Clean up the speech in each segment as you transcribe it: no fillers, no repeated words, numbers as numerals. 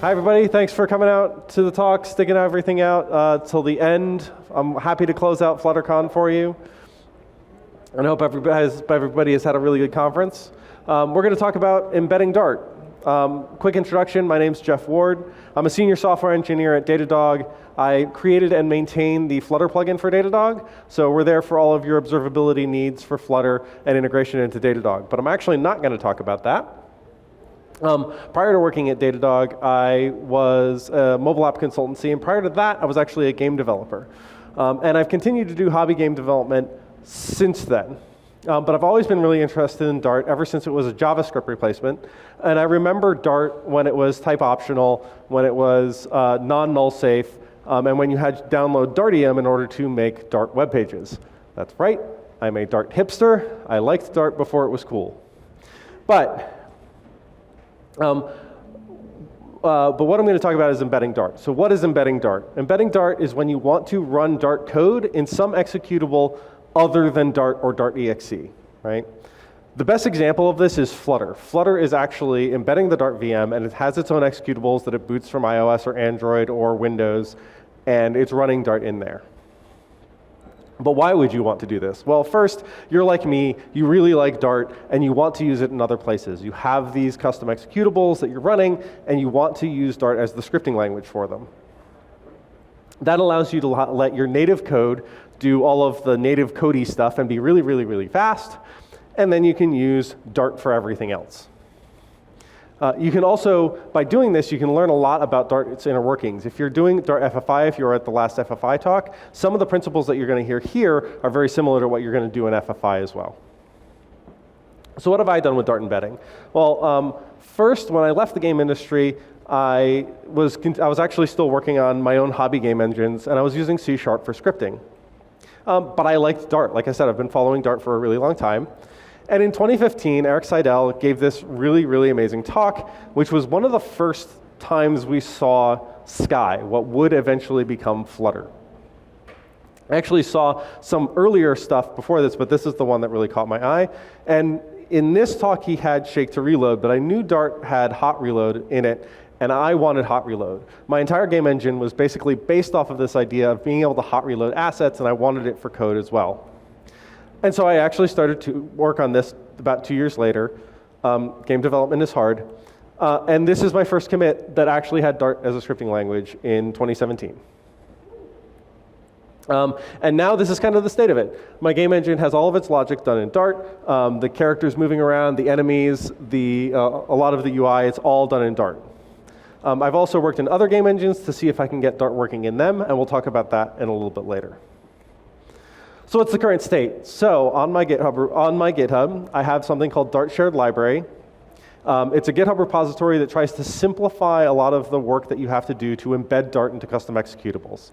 Hi everybody, thanks for coming out to the talk, sticking everything out till the end. I'm happy to close out Fluttercon for you. And I hope everybody has had a really good conference. We're going to talk about embedding Dart. Quick introduction, my name's Jeff Ward. I'm a senior software engineer at Datadog. I created and maintain the Flutter plugin for Datadog, so we're there for all of your observability needs for Flutter and integration into Datadog. But I'm actually not going to talk about that. Prior to working at Datadog, I was a mobile app consultancy, and prior to that, I was actually a game developer. And I've continued to do hobby game development since then. But I've always been really interested in Dart ever since it was a JavaScript replacement. And I remember Dart when it was type optional, when it was non-null safe, and when you had to download Dartium in order to make Dart web pages. That's right, I'm a Dart hipster. I liked Dart before it was cool. But what I'm going to talk about is embedding Dart. So what is embedding Dart? Embedding Dart is when you want to run Dart code in some executable other than Dart or Dart.exe, right? The best example of this is Flutter. Flutter is actually embedding the Dart VM, and it has its own executables that it boots from iOS or Android or Windows, and it's running Dart in there. But why would you want to do this? Well, first, you're like me, you really like Dart, and you want to use it in other places. You have these custom executables that you're running, and you want to use Dart as the scripting language for them. That allows you to let your native code do all of the native codey stuff and be really, really, really fast, and then you can use Dart for everything else. You can also, by doing this, you can learn a lot about Dart's inner workings. If you're doing Dart FFI, if you were at the last FFI talk, some of the principles that you're going to hear here are very similar to what you're going to do in FFI as well. So what have I done with Dart embedding? Well, first, when I left the game industry, I was actually still working on my own hobby game engines, and I was using C# for scripting. But I liked Dart. Like I said, I've been following Dart for a really long time. And in 2015, Eric Seidel gave this really, really amazing talk, which was one of the first times we saw Sky, what would eventually become Flutter. I actually saw some earlier stuff before this, but this is the one that really caught my eye. And in this talk, he had shake to reload, but I knew Dart had hot reload in it, and I wanted hot reload. My entire game engine was basically based off of this idea of being able to hot reload assets, and I wanted it for code as well. And so I actually started to work on this about 2 years later. Game development is hard. And this is my first commit that actually had Dart as a scripting language in 2017. And now this is kind of the state of it. My game engine has all of its logic done in Dart. The characters moving around, the enemies, a lot of the UI, it's all done in Dart. I've also worked in other game engines to see if I can get Dart working in them, and we'll talk about that in a little bit later. So what's the current state? So on my GitHub, I have something called Dart Shared Library. It's a GitHub repository that tries to simplify a lot of the work that you have to do to embed Dart into custom executables.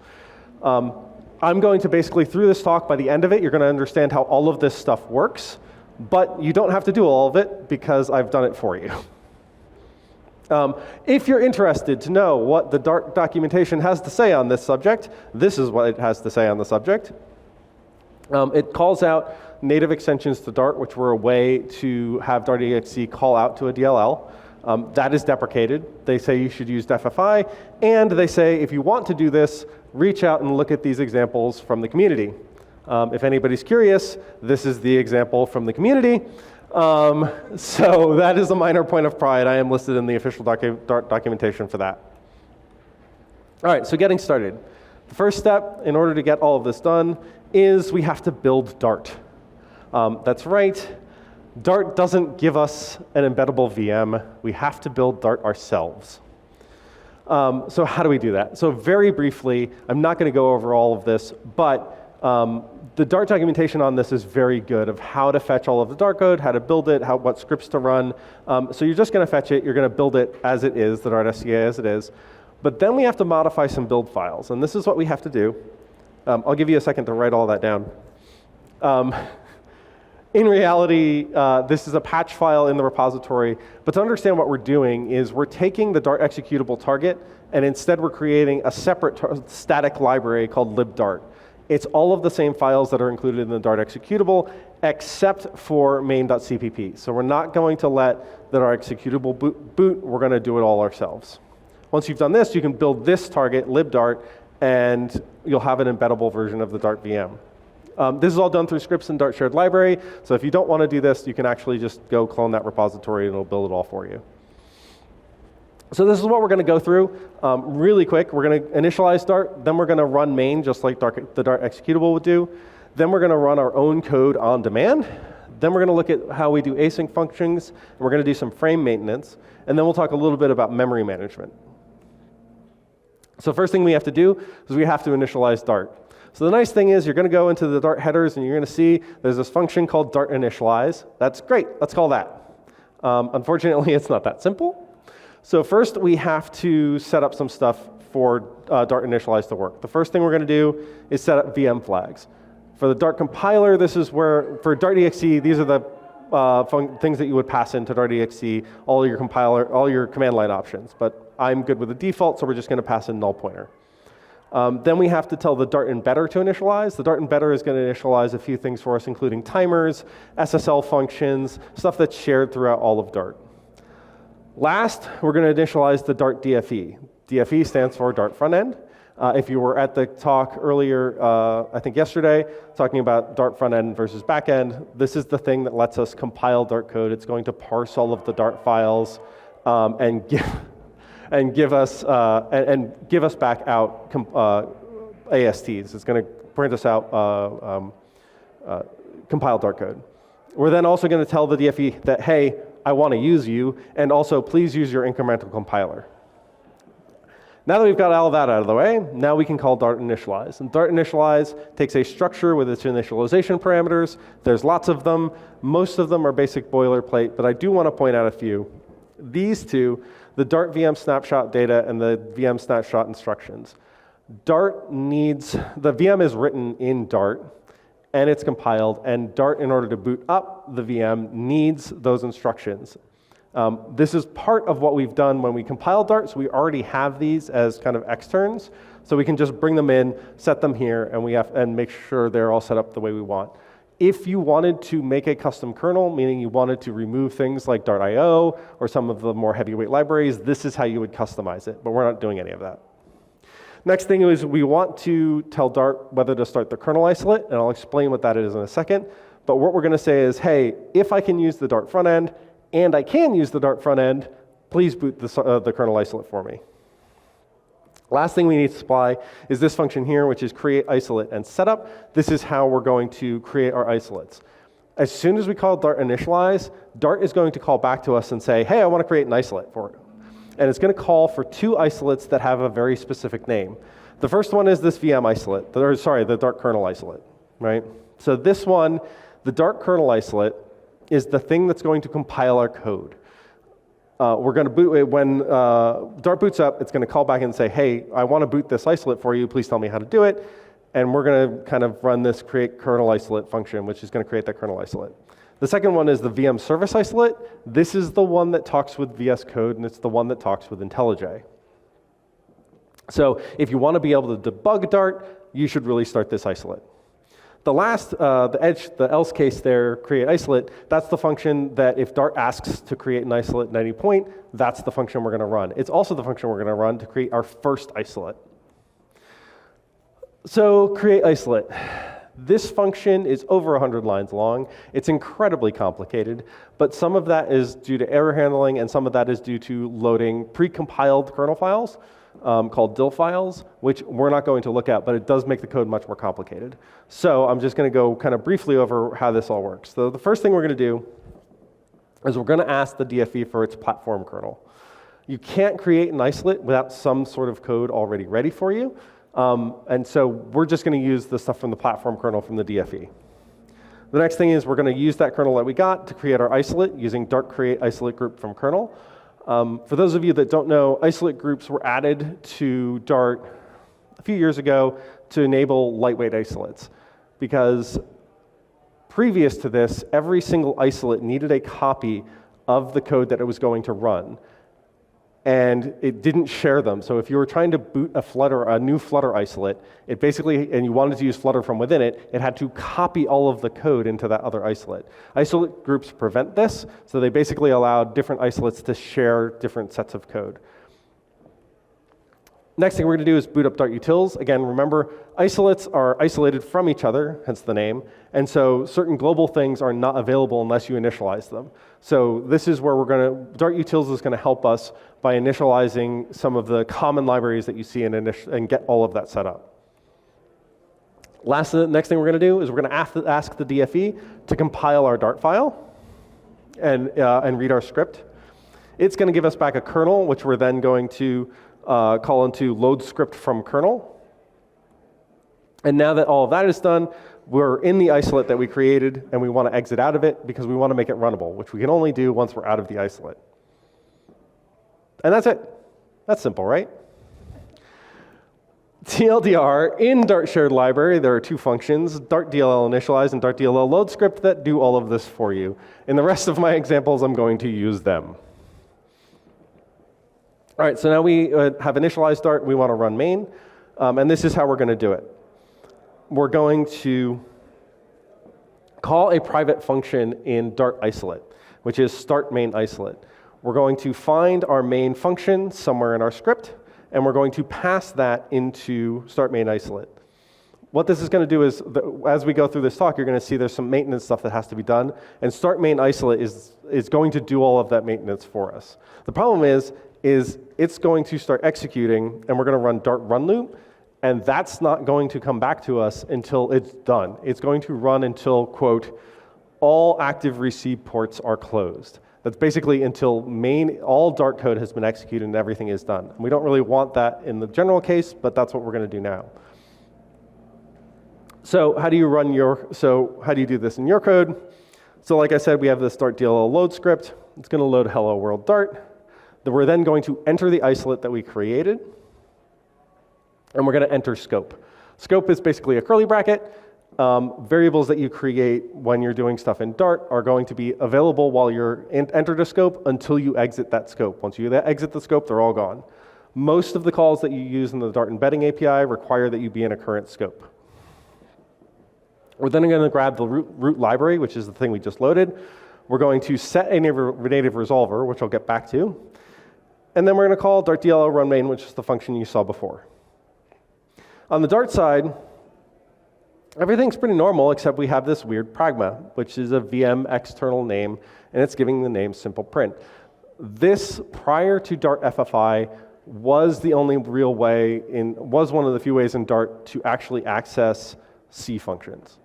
I'm going to basically, through this talk, by the end of it, you're going to understand how all of this stuff works, but you don't have to do all of it because I've done it for you. If you're interested to know what the Dart documentation has to say on this subject, this is what it has to say on the subject. It calls out native extensions to Dart, which were a way to have Dart.exe call out to a DLL. That is deprecated. They say you should use FFI, and they say if you want to do this, reach out and look at these examples from the community. If anybody's curious, this is the example from the community. So that is a minor point of pride. I am listed in the official Dart documentation for that. All right, so getting started. The first step in order to get all of this done is we have to build Dart. That's right. Dart doesn't give us an embeddable VM. We have to build Dart ourselves. So how do we do that? So very briefly, I'm not going to go over all of this, but the Dart documentation on this is very good of how to fetch all of the Dart code, how to build it, what scripts to run. So you're just going to fetch it. You're going to build it as it is, the Dart SCA as it is. But then we have to modify some build files, and this is what we have to do. I'll give you a second to write all that down. In reality, this is a patch file in the repository, but to understand what we're doing is we're taking the Dart executable target, and instead we're creating a separate static library called libdart. It's all of the same files that are included in the Dart executable, except for main.cpp. So we're not going to let the Dart executable boot, we're going to do it all ourselves. Once you've done this, you can build this target, libdart, and you'll have an embeddable version of the Dart VM. This is all done through scripts in Dart shared library, so if you don't want to do this, you can actually just go clone that repository and it'll build it all for you. So this is what we're going to go through really quick. We're going to initialize Dart, then we're going to run main just like the Dart executable would do. Then we're going to run our own code on demand. Then we're going to look at how we do async functions, and we're going to do some frame maintenance, and then we'll talk a little bit about memory management. So first thing we have to do is we have to initialize Dart. So the nice thing is you're going to go into the Dart headers and you're going to see there's this function called Dart initialize. That's great. Let's call that. Unfortunately, it's not that simple. So first we have to set up some stuff for Dart initialize to work. The first thing we're going to do is set up VM flags. For the Dart compiler, this is where, for Dart.exe, these are the things that you would pass into Dart.exe, all your compiler, all your command line options. But I'm good with the default, so we're just going to pass in null pointer. Then we have to tell the Dart embedder to initialize. The Dart embedder is going to initialize a few things for us, including timers, SSL functions, stuff that's shared throughout all of Dart. Last, we're going to initialize the Dart DFE. DFE stands for Dart front end. If you were at the talk earlier, I think yesterday, talking about Dart front end versus back end, this is the thing that lets us compile Dart code. It's going to parse all of the Dart files and give us back out ASTs. It's going to print us out compiled Dart code. We're then also going to tell the DFE that, hey, I want to use you, and also please use your incremental compiler. Now that we've got all of that out of the way, now we can call Dart initialize. And Dart initialize takes a structure with its initialization parameters. There's lots of them. Most of them are basic boilerplate, but I do want to point out a few. These two, the Dart VM snapshot data and the VM snapshot instructions. Dart needs, the VM is written in Dart, and it's compiled, and Dart, in order to boot up the VM, needs those instructions. This is part of what we've done when we compile Dart, so we already have these as kind of externs, so we can just bring them in, set them here, and make sure they're all set up the way we want. If you wanted to make a custom kernel, meaning you wanted to remove things like Dart.io or some of the more heavyweight libraries, this is how you would customize it, but we're not doing any of that. Next thing is we want to tell Dart whether to start the kernel isolate, and I'll explain what that is in a second. But what we're going to say is, hey, if I can use the Dart front end, and I can use the Dart front end, please boot the kernel isolate for me. Last thing we need to supply is this function here, which is create isolate and setup. This is how we're going to create our isolates. As soon as we call Dart initialize, Dart is going to call back to us and say, hey, I want to create an isolate for it. And it's going to call for two isolates that have a very specific name. The first one is this VM isolate, the Dart kernel isolate, right? So this one, the Dart kernel isolate, is the thing that's going to compile our code. We're going to boot it when Dart boots up. It's going to call back and say, hey, I want to boot this isolate for you. Please tell me how to do it. And we're going to kind of run this create kernel isolate function, which is going to create that kernel isolate. The second one is the VM service isolate. This is the one that talks with VS Code, and it's the one that talks with IntelliJ. So if you want to be able to debug Dart, you should really start this isolate. The last, the else case there, create isolate, that's the function that if Dart asks to create an isolate at any point, that's the function we're going to run. It's also the function we're going to run to create our first isolate. So create isolate. This function is over 100 lines long. It's incredibly complicated, but some of that is due to error handling, and some of that is due to loading pre-compiled kernel files called DIL files, which we're not going to look at, but it does make the code much more complicated. So I'm just going to go kind of briefly over how this all works. So the first thing we're going to do is we're going to ask the DFE for its platform kernel. You can't create an isolate without some sort of code already ready for you. And so we're just going to use the stuff from the platform kernel from the DFE. The next thing is we're going to use that kernel that we got to create our isolate using Dart create isolate group from kernel. For those of you that don't know, isolate groups were added to Dart a few years ago to enable lightweight isolates. Because previous to this, every single isolate needed a copy of the code that it was going to run. And it didn't share them. So if you were trying to boot a new Flutter isolate, it basically, and you wanted to use Flutter from within it, it had to copy all of the code into that other isolate. Isolate groups prevent this, so they basically allow different isolates to share different sets of code. Next thing we're going to do is boot up Dart utils. Again, remember, isolates are isolated from each other, hence the name, and so certain global things are not available unless you initialize them. So this is where Dart utils is going to help us by initializing some of the common libraries that you see and get all of that set up. Next thing we're going to do is we're going to ask the DFE to compile our Dart file and read our script. It's going to give us back a kernel, which we're then going to call into load script from kernel. And now that all of that is done, we're in the isolate that we created, and we want to exit out of it because we want to make it runnable, which we can only do once we're out of the isolate. And that's it. That's simple, right? TLDR, in Dart shared library, there are two functions, Dart DLL initialize and Dart DLL load script, that do all of this for you. In the rest of my examples, I'm going to use them. All right, so now we have initialized Dart. We want to run main, and this is how we're going to do it. We're going to call a private function in Dart isolate, which is start main isolate. We're going to find our main function somewhere in our script, and we're going to pass that into start main isolate. What this is going to do is, as we go through this talk, you're going to see there's some maintenance stuff that has to be done, and start main isolate is going to do all of that maintenance for us. The problem is it's going to start executing, and we're going to run Dart run loop, and that's not going to come back to us until it's done. It's going to run until, quote, all active receive ports are closed. That's basically until all Dart code has been executed and everything is done. We don't really want that in the general case, but that's what we're going to do now. So how do you do this in your code? So like I said, we have this Dart DLL load script. It's going to load hello world Dart. We're then going to enter the isolate that we created, and we're going to enter scope. Scope is basically a curly bracket. Variables that you create when you're doing stuff in Dart are going to be available while you're entered a scope until you exit that scope. Once you exit the scope, they're all gone. Most of the calls that you use in the Dart embedding API require that you be in a current scope. We're then going to grab the root library, which is the thing we just loaded. We're going to set a native resolver, which I'll get back to. And then we're going to call Dart DLL run main, which is the function you saw before. On the Dart side, everything's pretty normal, except we have this weird pragma, which is a VM external name, and it's giving the name simple print. This, prior to Dart FFI, was the only real way, was one of the few ways in Dart to actually access C functions.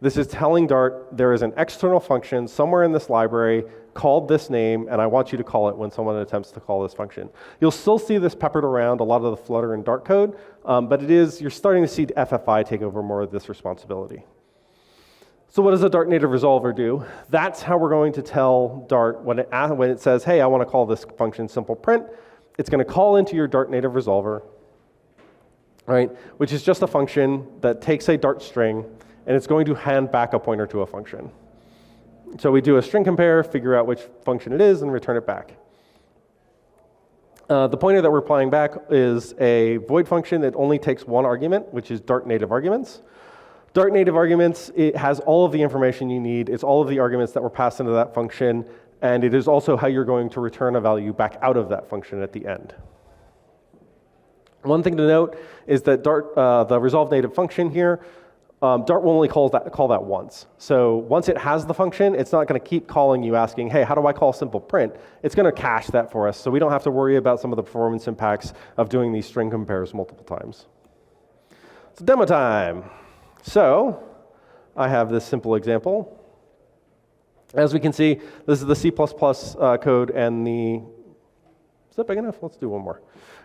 This is telling Dart there is an external function somewhere in this library called this name, and I want you to call it when someone attempts to call this function. You'll still see this peppered around a lot of the Flutter and Dart code, but you're starting to see FFI take over more of this responsibility. So what does a Dart native resolver do? That's how we're going to tell Dart when it says, hey, I want to call this function simple print. It's going to call into your Dart native resolver, right, which is just a function that takes a Dart string, and it's going to hand back a pointer to a function. So we do a string compare, figure out which function it is, and return it back. The pointer that we're applying back is a void function that only takes one argument, which is Dart native arguments. Dart native arguments, it has all of the information you need. It's all of the arguments that were passed into that function, and it is also how you're going to return a value back out of that function at the end. One thing to note is that Dart, the resolve native function here, Dart will only call that once. So once it has the function, it's not going to keep calling you asking, hey, how do I call simple print? It's going to cache that for us, so we don't have to worry about some of the performance impacts of doing these string compares multiple times. So demo time. So I have this simple example. As we can see, this is the C++ code and the, is that big enough? Let's do one more.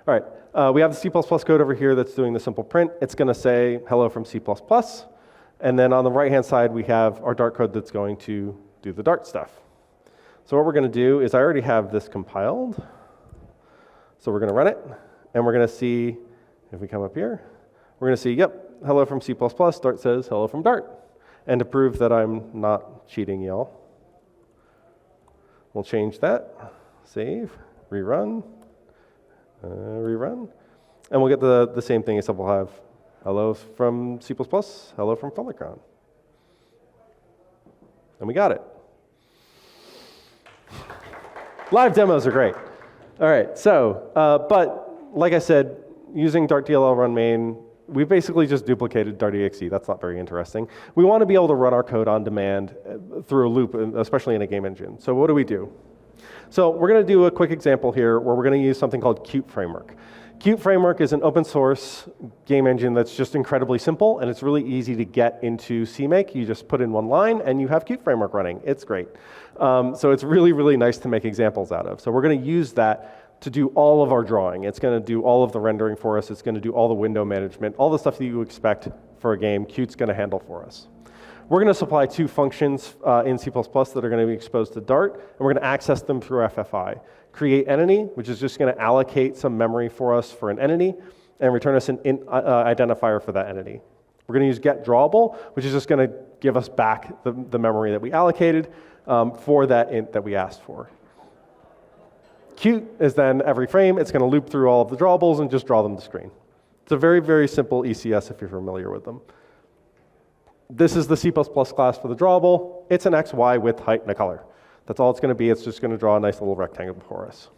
All right, we have the C++ code over here that's doing the simple print. It's going to say hello from C++. And then on the right-hand side, we have our Dart code that's going to do the Dart stuff. So what we're going to do is I already have this compiled. So we're going to run it, and we're going to see, if we come up here, we're going to see, yep, hello from C++. Dart says hello from Dart. And to prove that I'm not cheating y'all, we'll change that, save, rerun. Rerun, and we'll get the same thing, except we'll have hello from C++, hello from Fluttercon. And we got it. Live demos are great. All right, so, but like I said, using Dart DLL run main, we basically just duplicated Dart.exe. That's not very interesting. We want to be able to run our code on demand through a loop, especially in a game engine. So what do? So we're going to do a quick example here where we're going to use something called Qt Framework. Qt Framework is an open source game engine that's just incredibly simple, and it's really easy to get into CMake. You just put in one line, and you have Qt Framework running. It's great. So it's really, really nice to make examples out of. So we're going to use that to do all of our drawing. It's going to do all of the rendering for us. It's going to do all the window management, all the stuff that you expect for a game. Qt's going to handle for us. We're going to supply two functions in C++ that are going to be exposed to Dart, and we're going to access them through FFI. Create entity, which is just going to allocate some memory for us for an entity, and return us an identifier for that entity. We're going to use getDrawable, which is just going to give us back the memory that we allocated for that int that we asked for. Qt is then every frame, it's going to loop through all of the drawables and just draw them to screen. It's a very, very simple ECS if you're familiar with them. This is the C++ class for the drawable. It's an X, Y, width, height, and a color. That's all it's going to be. It's just going to draw a nice little rectangle for us.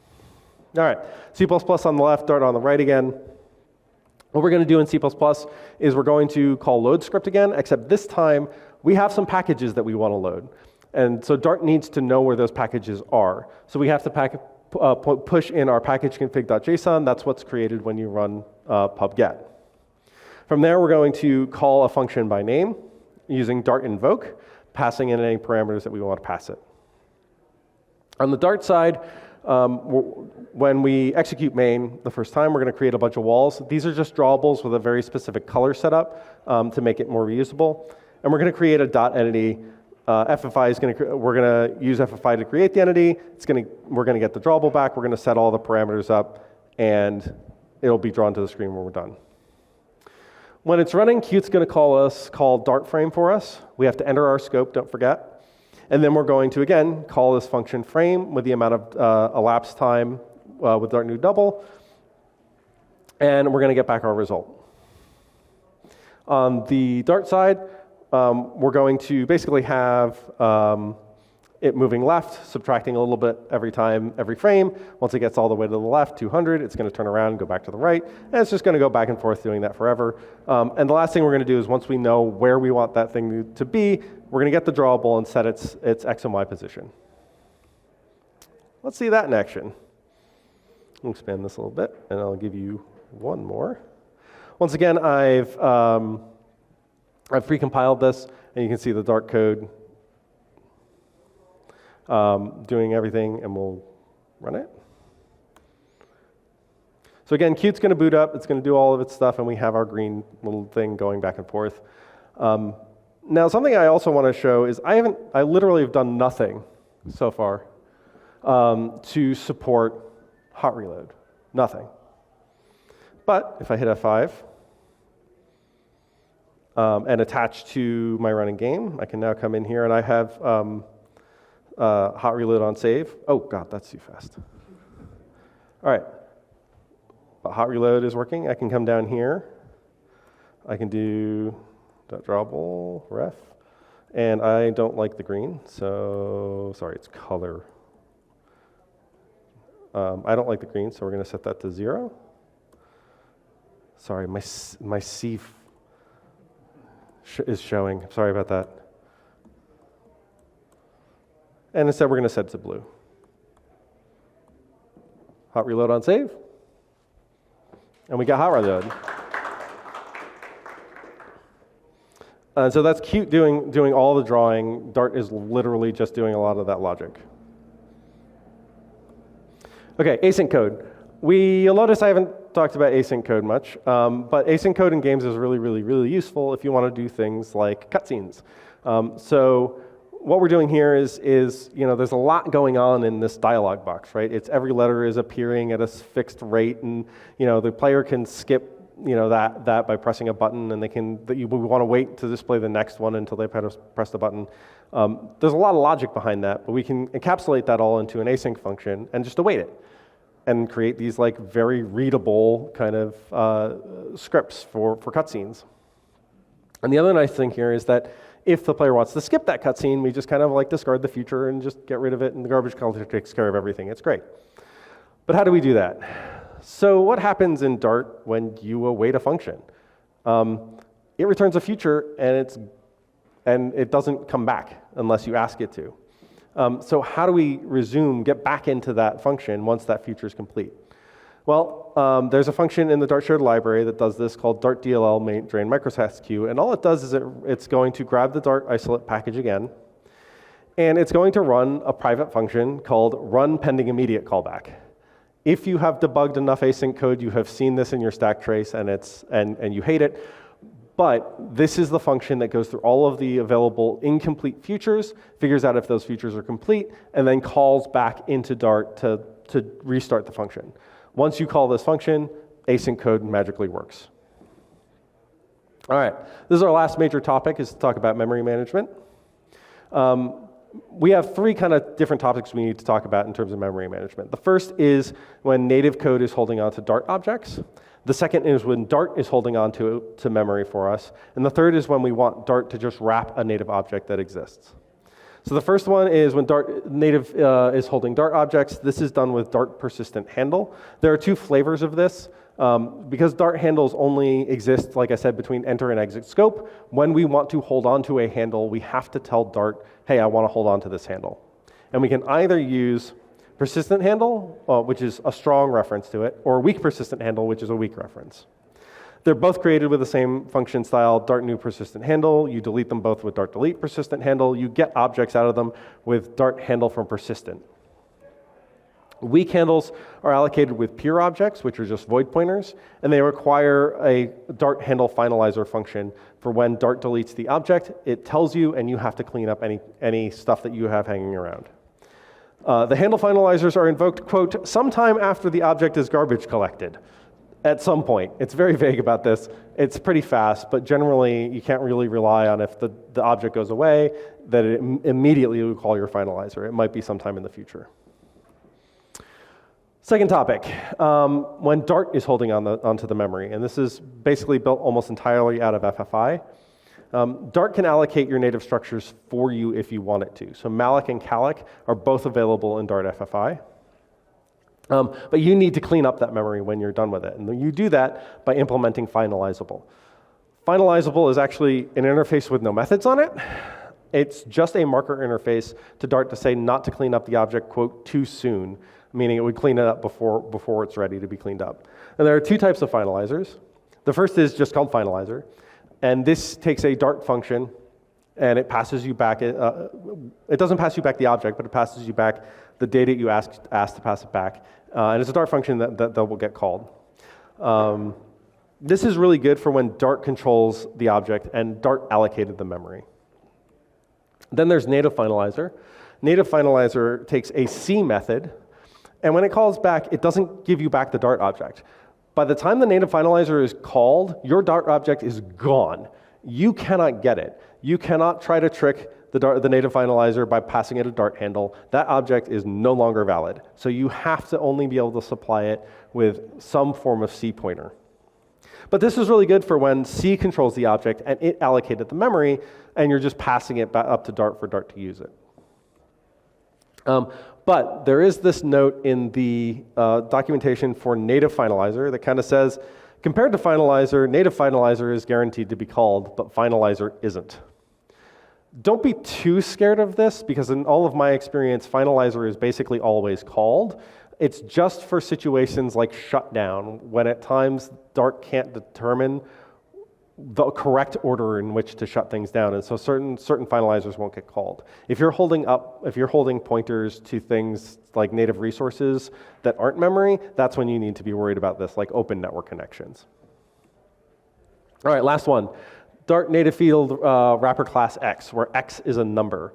All right, C++ on the left, Dart on the right again. What we're going to do in C++ is we're going to call load script again, except this time we have some packages that we want to load. And so Dart needs to know where those packages are. So we have to push in our package config.json. That's what's created when you run pub-get. From there, we're going to call a function by name using Dart invoke, passing in any parameters that we want to pass it. On the Dart side, when we execute main the first time, we're going to create a bunch of walls. These are just drawables with a very specific color setup to make it more reusable. And we're going to create a dot entity. FFI is we're going to use FFI to create the entity. We're going to get the drawable back. We're going to set all the parameters up, and it'll be drawn to the screen when we're done. When it's running, Qt's going to call Dart frame for us. We have to enter our scope, don't forget. And then we're going to, again, call this function frame with the amount of elapsed time with Dart new double. And we're going to get back our result. On the Dart side, we're going to basically have it moving left, subtracting a little bit every frame. Once it gets all the way to the left, 200, it's going to turn around and go back to the right. And it's just going to go back and forth doing that forever. And the last thing we're going to do is once we know where we want that thing to be, we're going to get the drawable and set its X and Y position. Let's see that in action. I'll expand this a little bit, and I'll give you one more. Once again, I've precompiled this, and you can see the Dart code doing everything, and we'll run it. So again, Qt's going to boot up. It's going to do all of its stuff, and we have our green little thing going back and forth. Now, something I also want to show is I literally have done nothing so far to support hot reload. Nothing. But if I hit F5 and attach to my running game, I can now come in here and I have hot reload on save. Oh, God, that's too fast. All right. Hot reload is working. I can come down here. I can do .drawable ref. And I don't like the green, so sorry, it's color. I don't like the green, so we're going to set that to 0. Sorry, my C is showing. Sorry about that. And instead, we're going to set it to blue. Hot reload on save. And we got hot reload. So that's Qt doing all the drawing. Dart is literally just doing a lot of that logic. Okay, async code. You'll notice I haven't talked about async code much, but async code in games is really, really, really useful if you want to do things like cutscenes. So what we're doing here is there's a lot going on in this dialog box, right? It's every letter is appearing at a fixed rate, and the player can skip that by pressing a button, and we want to wait to display the next one until they press the button. There's a lot of logic behind that, but we can encapsulate that all into an async function and just await it and create these very readable kind of scripts for cutscenes. And the other nice thing here is that if the player wants to skip that cutscene, we just kind of discard the future and just get rid of it, and the garbage collector takes care of everything. It's great. But how do we do that? So what happens in Dart when you await a function? It returns a future, and it doesn't come back unless you ask it to. So how do we get back into that function once that future is complete? Well, there's a function in the Dart shared library that does this called Dart DLL main drain microtask queue, and all it does is it's going to grab the Dart isolate package again, and it's going to run a private function called run pending immediate callback. If you have debugged enough async code, you have seen this in your stack trace, and you hate it. But this is the function that goes through all of the available incomplete futures, figures out if those futures are complete, and then calls back into Dart to restart the function. Once you call this function, async code magically works. All right, this is our last major topic, is to talk about memory management. We have three kind of different topics we need to talk about in terms of memory management. The first is when native code is holding on to Dart objects. The second is when Dart is holding on to memory for us. And the third is when we want Dart to just wrap a native object that exists. So the first one is when Dart native is holding Dart objects. This is done with Dart persistent handle. There are two flavors of this. Because Dart handles only exist, like I said, between enter and exit scope, when we want to hold on to a handle, we have to tell Dart, hey, I want to hold on to this handle. And we can either use persistent handle, which is a strong reference to it, or weak persistent handle, which is a weak reference. They're both created with the same function style, Dart new persistent handle. You delete them both with Dart delete persistent handle. You get objects out of them with Dart handle from persistent. Weak handles are allocated with pure objects, which are just void pointers, and they require a Dart handle finalizer function for when Dart deletes the object. It tells you, and you have to clean up any stuff that you have hanging around. The handle finalizers are invoked, quote, sometime after the object is garbage collected. At some point. It's very vague about this. It's pretty fast, but generally you can't really rely on if the object goes away, that it immediately will call your finalizer. It might be sometime in the future. Second topic, when Dart is holding onto the memory, and this is basically built almost entirely out of FFI. Dart can allocate your native structures for you if you want it to. So malloc and calloc are both available in Dart FFI. But you need to clean up that memory when you're done with it. And you do that by implementing finalizable. Finalizable is actually an interface with no methods on it. It's just a marker interface to Dart to say not to clean up the object, quote, too soon, meaning it would clean it up before it's ready to be cleaned up. And there are two types of finalizers. The first is just called finalizer. And this takes a Dart function, and it passes you back, it doesn't pass you back the object, but it passes you back the data you asked to pass it back. And it's a Dart function that will get called. This is really good for when Dart controls the object and Dart allocated the memory. Then there's native finalizer. Native finalizer takes a C method, and when it calls back, it doesn't give you back the Dart object. By the time the native finalizer is called, your Dart object is gone. You cannot get it. You cannot try to trick the native finalizer by passing it a Dart handle. That object is no longer valid. So you have to only be able to supply it with some form of C pointer. But this is really good for when C controls the object and it allocated the memory, and you're just passing it back up to Dart for Dart to use it. But there is this note in the documentation for native finalizer that kind of says, compared to finalizer, native finalizer is guaranteed to be called, but finalizer isn't. Don't be too scared of this, because in all of my experience, finalizer is basically always called. It's just for situations like shutdown, when at times Dart can't determine the correct order in which to shut things down, and so certain finalizers won't get called. If you're holding pointers to things like native resources that aren't memory, that's when you need to be worried about this, like open network connections. All right, last one. Dart native field wrapper class X, where X is a number.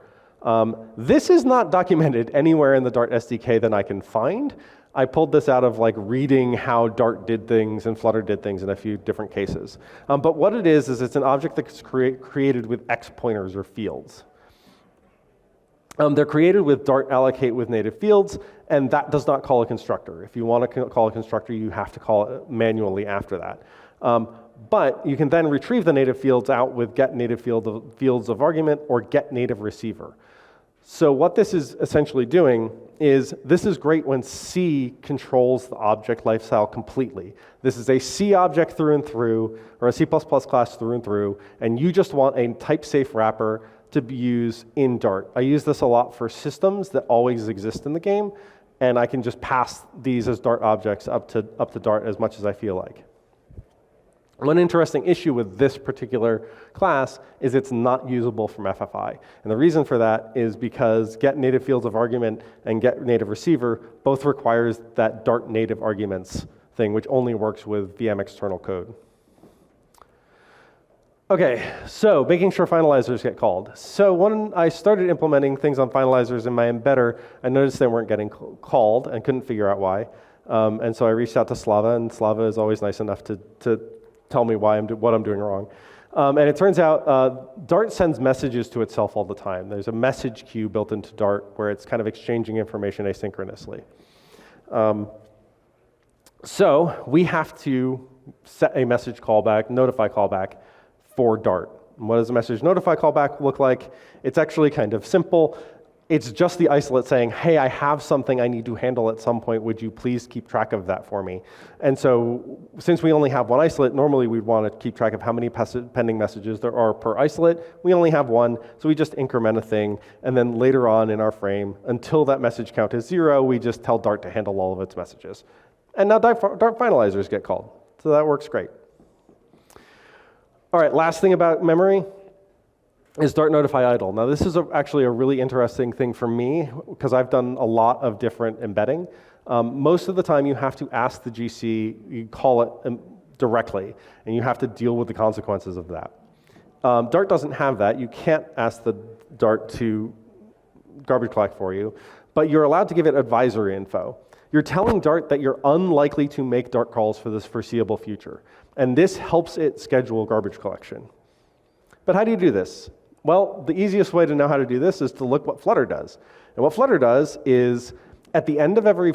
This is not documented anywhere in the Dart SDK that I can find. I pulled this out of like reading how Dart did things and Flutter did things in a few different cases. But what it is it's an object that's created with X pointers or fields. They're created with Dart allocate with native fields, and that does not call a constructor. If you want to call a constructor, you have to call it manually after that. But you can then retrieve the native fields out with get native fields of argument or get native receiver. So what this is essentially doing is, this is great when C controls the object lifestyle completely. This is a C object through and through, or a C++ class through and through, and you just want a type-safe wrapper to be used in Dart. I use this a lot for systems that always exist in the game, and I can just pass these as Dart objects up to Dart as much as I feel like. One interesting issue with this particular class is it's not usable from FFI. And the reason for that is because get native fields of argument and get native receiver both requires that Dart native arguments thing, which only works with VM external code. Okay, so making sure finalizers get called. So when I started implementing things on finalizers in my embedder, I noticed they weren't getting called and couldn't figure out why. And so I reached out to Slava, and Slava is always nice enough to tell me what I'm doing wrong. And it turns out Dart sends messages to itself all the time. There's a message queue built into Dart where it's kind of exchanging information asynchronously. So we have to set a message callback, notify callback for Dart. And what does a message notify callback look like? It's actually kind of simple. It's just the isolate saying, hey, I have something I need to handle at some point. Would you please keep track of that for me? And so since we only have one isolate, normally we'd want to keep track of how many pending messages there are per isolate. We only have one, so we just increment a thing. And then later on in our frame, until that message count is 0, we just tell Dart to handle all of its messages. And now Dart finalizers get called. So that works great. All right, last thing about memory is Dart notify idle. Now this is actually a really interesting thing for me because I've done a lot of different embedding. Most of the time you have to ask the GC, you call it directly, and you have to deal with the consequences of that. Dart doesn't have that. You can't ask the Dart to garbage collect for you, but you're allowed to give it advisory info. You're telling Dart that you're unlikely to make Dart calls for this foreseeable future, and this helps it schedule garbage collection. But how do you do this? Well, the easiest way to know how to do this is to look what Flutter does. And what Flutter does is, at the end of every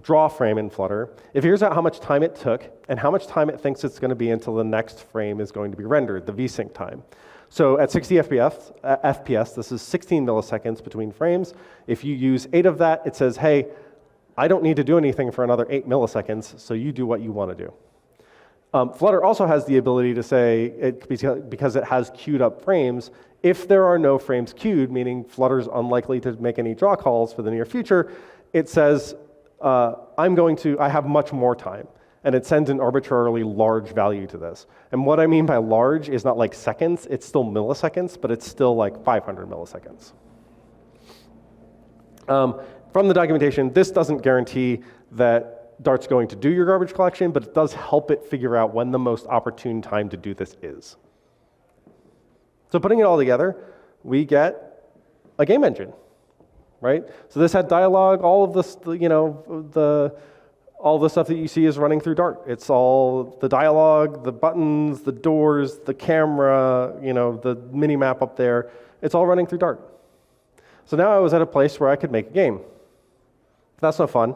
draw frame in Flutter, it figures out how much time it took and how much time it thinks it's going to be until the next frame is going to be rendered, the vsync time. So at 60 FPS, this is 16 milliseconds between frames. If you use 8 of that, it says, hey, I don't need to do anything for another 8 milliseconds, so you do what you want to do. Flutter also has the ability to say, because it has queued up frames, if there are no frames queued, meaning Flutter's unlikely to make any draw calls for the near future, it says, I have much more time. And it sends an arbitrarily large value to this. And what I mean by large is not like seconds, it's still milliseconds, but it's still like 500 milliseconds. From the documentation, this doesn't guarantee that Dart's going to do your garbage collection, but it does help it figure out when the most opportune time to do this is. So putting it all together, we get a game engine, right? So this had dialogue, all of this, all the stuff that you see is running through Dart. It's all the dialogue, the buttons, the doors, the camera, the mini map up there. It's all running through Dart. So now I was at a place where I could make a game. That's no fun.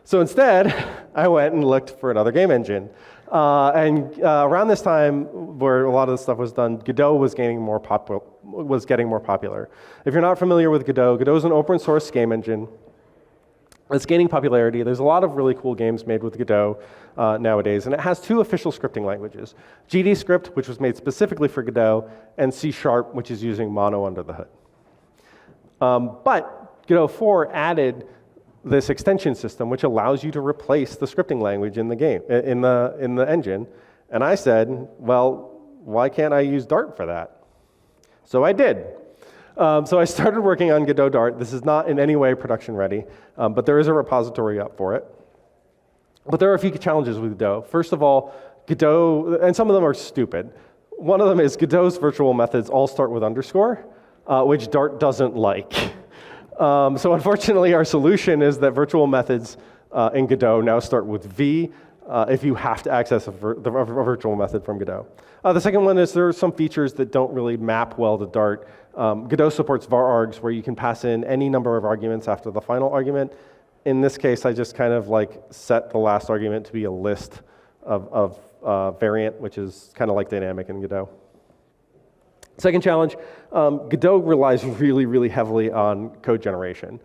So instead, I went and looked for another game engine. Around this time, where a lot of the stuff was done, Godot was getting more popular. If you're not familiar with Godot is an open source game engine. It's gaining popularity. There's a lot of really cool games made with Godot nowadays, and it has 2 official scripting languages: GDScript, which was made specifically for Godot, and C#, which is using Mono under the hood. But Godot 4 added this extension system, which allows you to replace the scripting language in the game, in the engine. And I said, well, why can't I use Dart for that? So I did. So I started working on Godot Dart. This is not in any way production ready, but there is a repository up for it. But there are a few challenges with Godot. First of all, Godot, and some of them are stupid. One of them is Godot's virtual methods all start with underscore, which Dart doesn't like. So unfortunately, our solution is that virtual methods in Godot now start with V if you have to access a virtual method from Godot. The second one is there are some features that don't really map well to Dart. Godot supports var-args, where you can pass in any number of arguments after the final argument. In this case, I just kind of set the last argument to be a list of variant, which is kind of like dynamic in Godot. Second challenge, Godot relies really, really heavily on code generation.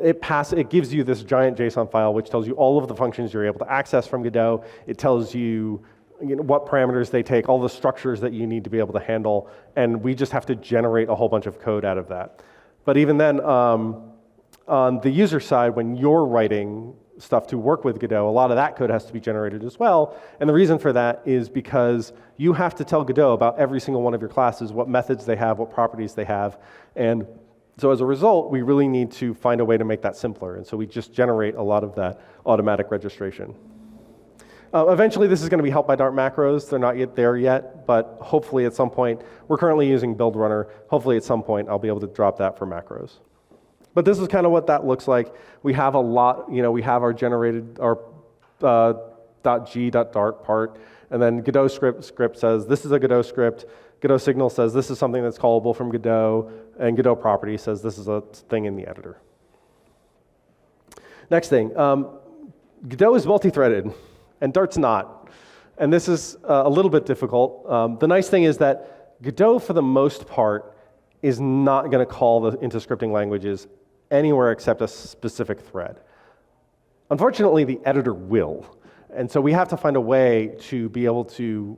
It gives you this giant JSON file which tells you all of the functions you're able to access from Godot. It tells you, what parameters they take, all the structures that you need to be able to handle, and we just have to generate a whole bunch of code out of that. But even then, on the user side, when you're writing stuff to work with Godot, a lot of that code has to be generated as well. And the reason for that is because you have to tell Godot about every single one of your classes, what methods they have, what properties they have. And so as a result, we really need to find a way to make that simpler. And so we just generate a lot of that automatic registration. Eventually, this is going to be helped by Dart macros. They're not yet there yet, but hopefully at some point, we're currently using build runner. Hopefully at some point, I'll be able to drop that for macros. But this is kind of what that looks like. We have a lot, we have our generated, our .g.dart part, and then Godot script says, this is a Godot script. Godot signal says, this is something that's callable from Godot, and Godot property says, this is a thing in the editor. Next thing, Godot is multi-threaded, and Dart's not. And this is a little bit difficult. The nice thing is that Godot, for the most part, is not going to call into scripting languages anywhere except a specific thread. Unfortunately, the editor will. And so we have to find a way to be able to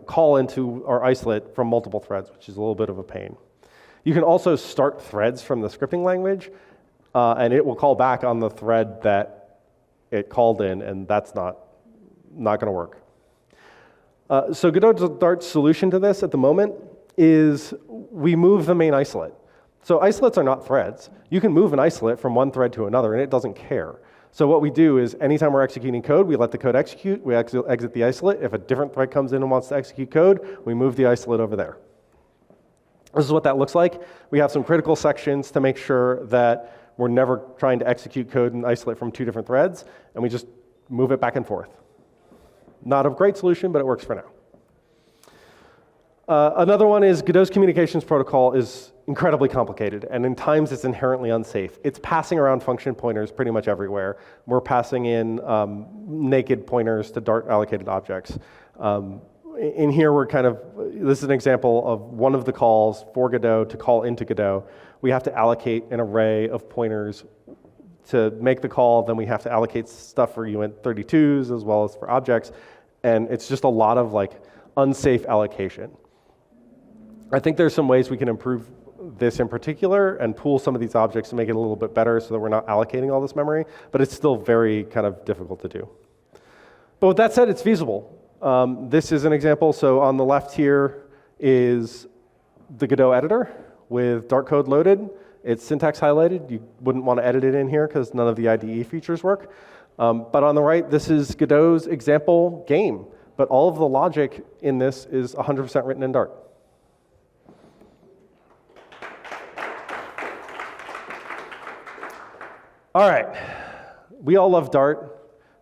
call into our isolate from multiple threads, which is a little bit of a pain. You can also start threads from the scripting language, and it will call back on the thread that it called in, and that's not going to work. So Godot Dart's solution to this at the moment is we move the main isolate. So isolates are not threads. You can move an isolate from one thread to another, and it doesn't care. So what we do is anytime we're executing code, we let the code execute, we exit the isolate. If a different thread comes in and wants to execute code, we move the isolate over there. This is what that looks like. We have some critical sections to make sure that we're never trying to execute code and isolate from two different threads, and we just move it back and forth. Not a great solution, but it works for now. Another one is Godot's communications protocol is incredibly complicated, and in times it's inherently unsafe. It's passing around function pointers pretty much everywhere. We're passing in naked pointers to Dart allocated objects. In here, this is an example of one of the calls for Godot to call into Godot. We have to allocate an array of pointers to make the call, then we have to allocate stuff for uint32s as well as for objects, and it's just a lot of unsafe allocation. I think there's some ways we can improve this in particular and pool some of these objects to make it a little bit better so that we're not allocating all this memory, but it's still very kind of difficult to do. But with that said, it's feasible. This is an example. So on the left here is the Godot editor with Dart code loaded. It's syntax highlighted. You wouldn't want to edit it in here because none of the IDE features work. But on the right, this is Godot's example game. But all of the logic in this is 100% written in Dart. All right, we all love Dart.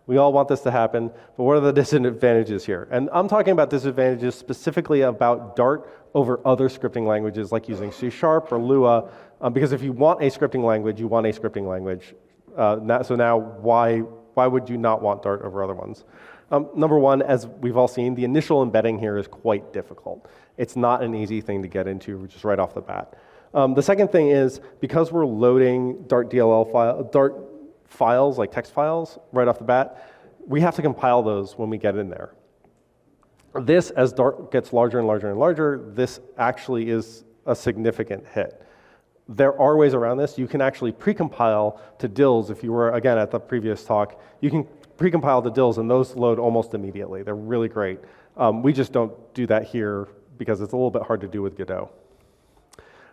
We all want this to happen, but what are the disadvantages here? And I'm talking about disadvantages specifically about Dart over other scripting languages like using C# or Lua, because if you want a scripting language, you want a scripting language. So now, why would you not want Dart over other ones? Number one, as we've all seen, the initial embedding here is quite difficult. It's not an easy thing to get into just right off the bat. The second thing is, because we're loading Dart files, like text files, right off the bat, we have to compile those when we get in there. This, as Dart gets larger and larger and larger, this actually is a significant hit. There are ways around this. You can actually precompile to DILs. If you were, again, at the previous talk, you can precompile to DILs, and those load almost immediately. They're really great. We just don't do that here because it's a little bit hard to do with Godot.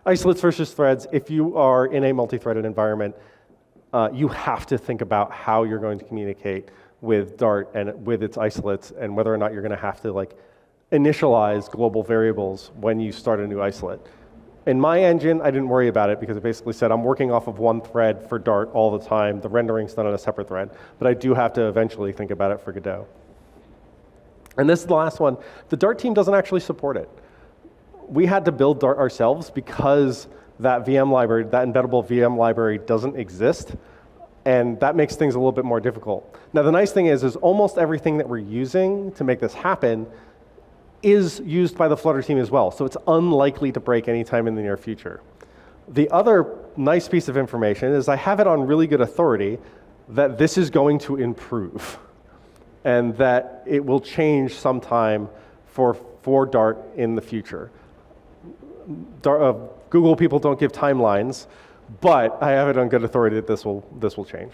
Isolates versus threads. If you are in a multi-threaded environment, you have to think about how you're going to communicate with Dart and with its isolates, and whether or not you're going to have to initialize global variables when you start a new isolate. In my engine, I didn't worry about it because it basically said I'm working off of one thread for Dart all the time. The rendering's done on a separate thread, but I do have to eventually think about it for Godot. And this is the last one. The Dart team doesn't actually support it. We had to build Dart ourselves because that VM library, that embeddable VM library doesn't exist, and that makes things a little bit more difficult. Now, the nice thing is almost everything that we're using to make this happen is used by the Flutter team as well, so it's unlikely to break anytime in the near future. The other nice piece of information is I have it on really good authority that this is going to improve and that it will change sometime for Dart in the future. Google people don't give timelines, but I have it on good authority that this will change.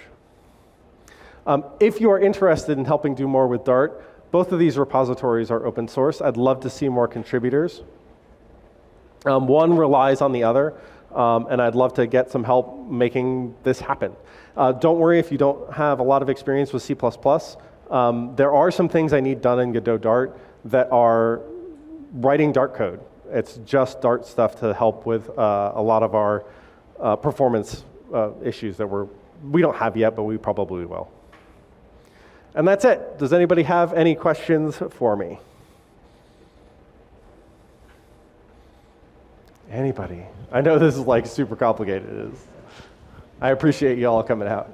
If you are interested in helping do more with Dart, both of these repositories are open source. I'd love to see more contributors. One relies on the other, and I'd love to get some help making this happen. Don't worry if you don't have a lot of experience with C++. There are some things I need done in Godot Dart that are writing Dart code. It's just Dart stuff to help with a lot of our performance issues that we don't have yet, but we probably will. And that's it. Does anybody have any questions for me? Anybody? I know this is like super complicated. I appreciate you all coming out.